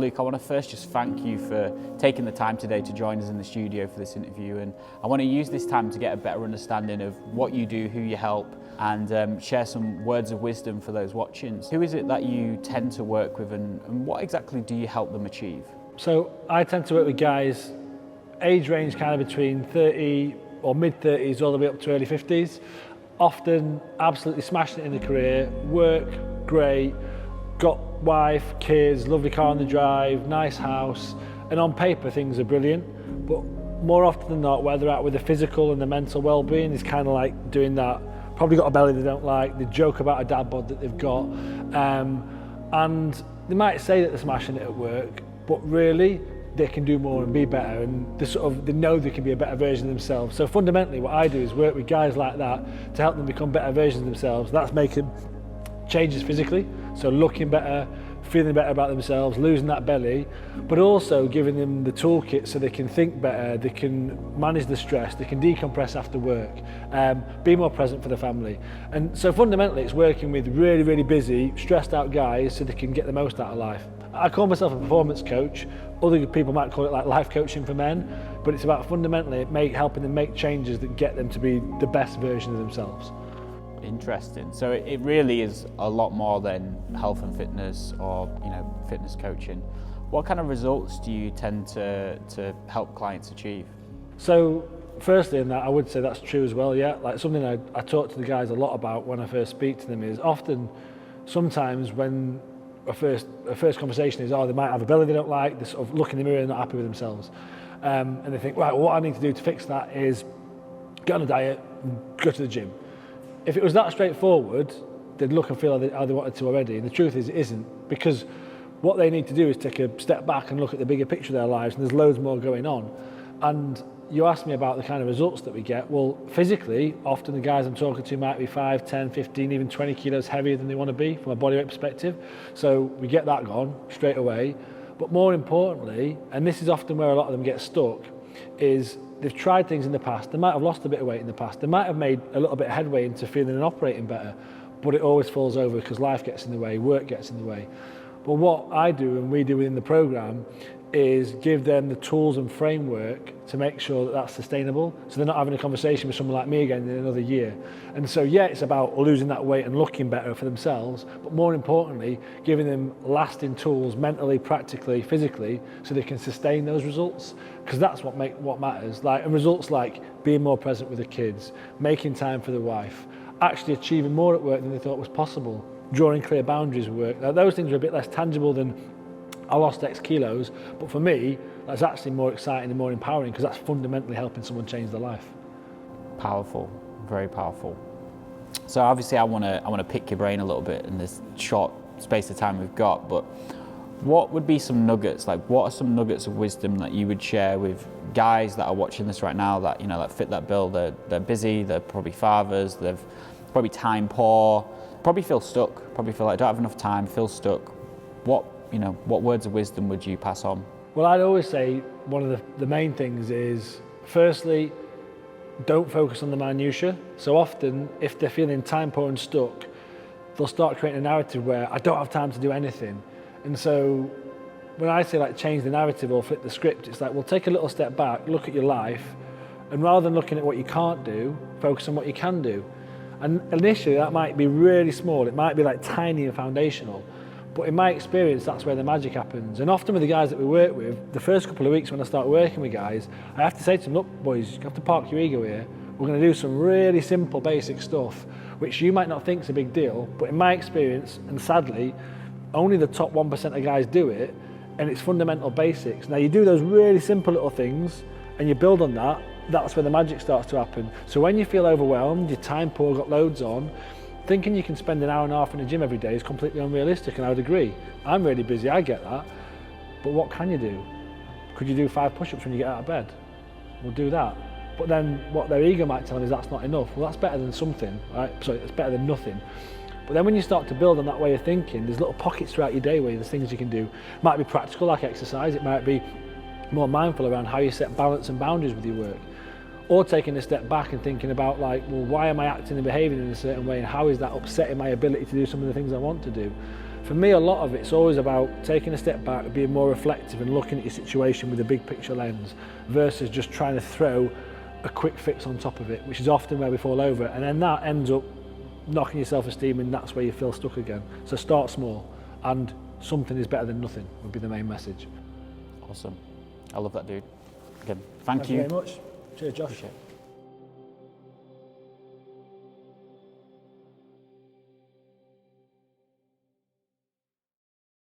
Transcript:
Luke, I want to first just thank you for taking the time today to join us in the studio for this interview, and I want to use this time to get a better understanding of what you do, who you help, and share some words of wisdom for those watching. Who is it that you tend to work with, and what exactly do you help them achieve? So I tend to work with guys, age range kind of between 30 or mid-30s all the way up to early 50s, often absolutely smashing it in the career, work great, got wife, kids, lovely car on the drive, nice house, and on paper things are brilliant, but more often than not where they're at with the physical and the mental well-being is kind of like doing that, probably got a belly they don't like, they joke about a dad bod that they've got, and they might say that they're smashing it at work, but really they can do more and be better, and they know they can be a better version of themselves. So fundamentally what I do is work with guys like that to help them become better versions of themselves. That's making changes physically, so looking better, feeling better about themselves, losing that belly, but also giving them the toolkit so they can think better, they can manage the stress, they can decompress after work, be more present for the family. And so fundamentally it's working with really, really busy, stressed out guys so they can get the most out of life. I call myself a performance coach. Other people might call it like life coaching for men, but it's about fundamentally helping them make changes that get them to be the best version of themselves. Interesting. So it really is a lot more than health and fitness or fitness coaching. What kind of results do you tend to help clients achieve? So firstly, in that I would say that's true as well. Yeah, like something I talk to the guys a lot about when I first speak to them is often, sometimes when a first conversation is, they might have a belly they don't like, they sort of look in the mirror and not happy with themselves, and they think, right, well, what I need to do to fix that is get on a diet and go to the gym. If it was that straightforward, they'd look and feel how they wanted to already, and the truth is it isn't, because what they need to do is take a step back and look at the bigger picture of their lives, and there's loads more going on. And you asked me about the kind of results that we get. Well, physically, often the guys I'm talking to might be 5, 10, 15, even 20 kilos heavier than they want to be from a body weight perspective. So we get that gone straight away. But more importantly, and this is often where a lot of them get stuck, is they've tried things in the past. They might have lost a bit of weight in the past. They might have made a little bit of headway into feeling and operating better, but it always falls over because life gets in the way, work gets in the way. But what I do and we do within the program is give them the tools and framework to make sure that that's sustainable, so they're not having a conversation with someone like me again in another year. And so yeah, it's about losing that weight and looking better for themselves, but more importantly, giving them lasting tools mentally, practically, physically, so they can sustain those results, because that's what matters. Like, and results like being more present with the kids, making time for the wife, actually achieving more at work than they thought was possible, drawing clear boundaries at work. Now, those things are a bit less tangible than I lost X kilos, but for me, that's actually more exciting and more empowering, because that's fundamentally helping someone change their life. Powerful, very powerful. So obviously I want to pick your brain a little bit in this short space of time we've got, but what would be some nuggets, like what are some nuggets of wisdom that you would share with guys that are watching this right now that, that fit that bill? They're busy, they're probably fathers, they're probably time poor, probably feel stuck, probably feel like don't have enough time, feel stuck. What words of wisdom would you pass on? Well, I'd always say one of the main things is, firstly, don't focus on the minutiae. So often, if they're feeling time poor and stuck, they'll start creating a narrative where I don't have time to do anything. And so when I say like change the narrative or flip the script, it's like, well, take a little step back, look at your life, and rather than looking at what you can't do, focus on what you can do. And initially that might be really small, it might be like tiny and foundational, but in my experience that's where the magic happens. And often with the guys that we work with, the first couple of weeks when I start working with guys, I have to say to them, look boys, you have to park your ego here. We're going to do some really simple basic stuff which you might not think is a big deal, but in my experience, and sadly, only the top 1% of guys do it, and it's fundamental basics. Now you do those really simple little things and you build on that, that's where the magic starts to happen. So when you feel overwhelmed, your time poor, got loads on, thinking you can spend an hour and a half in the gym every day is completely unrealistic, and I would agree. I'm really busy, I get that, but what can you do? Could you do 5 push-ups when you get out of bed? We'll do that. But then what their ego might tell them is that's not enough. Well, that's better than something, right? Sorry, it's better than nothing. But then when you start to build on that way of thinking, there's little pockets throughout your day where there's things you can do. It might be practical like exercise, it might be more mindful around how you set balance and boundaries with your work. Or taking a step back and thinking about like, well, why am I acting and behaving in a certain way, and how is that upsetting my ability to do some of the things I want to do? for me, a lot of it's always about taking a step back, being more reflective and looking at your situation with a big picture lens versus just trying to throw a quick fix on top of it, which is often where we fall over, and then that ends up knocking your self-esteem, and that's where you feel stuck again. So start small, and something is better than nothing would be the main message. Awesome. I love that, dude. Again, thank you very much. Cheers, Josh. Appreciate it.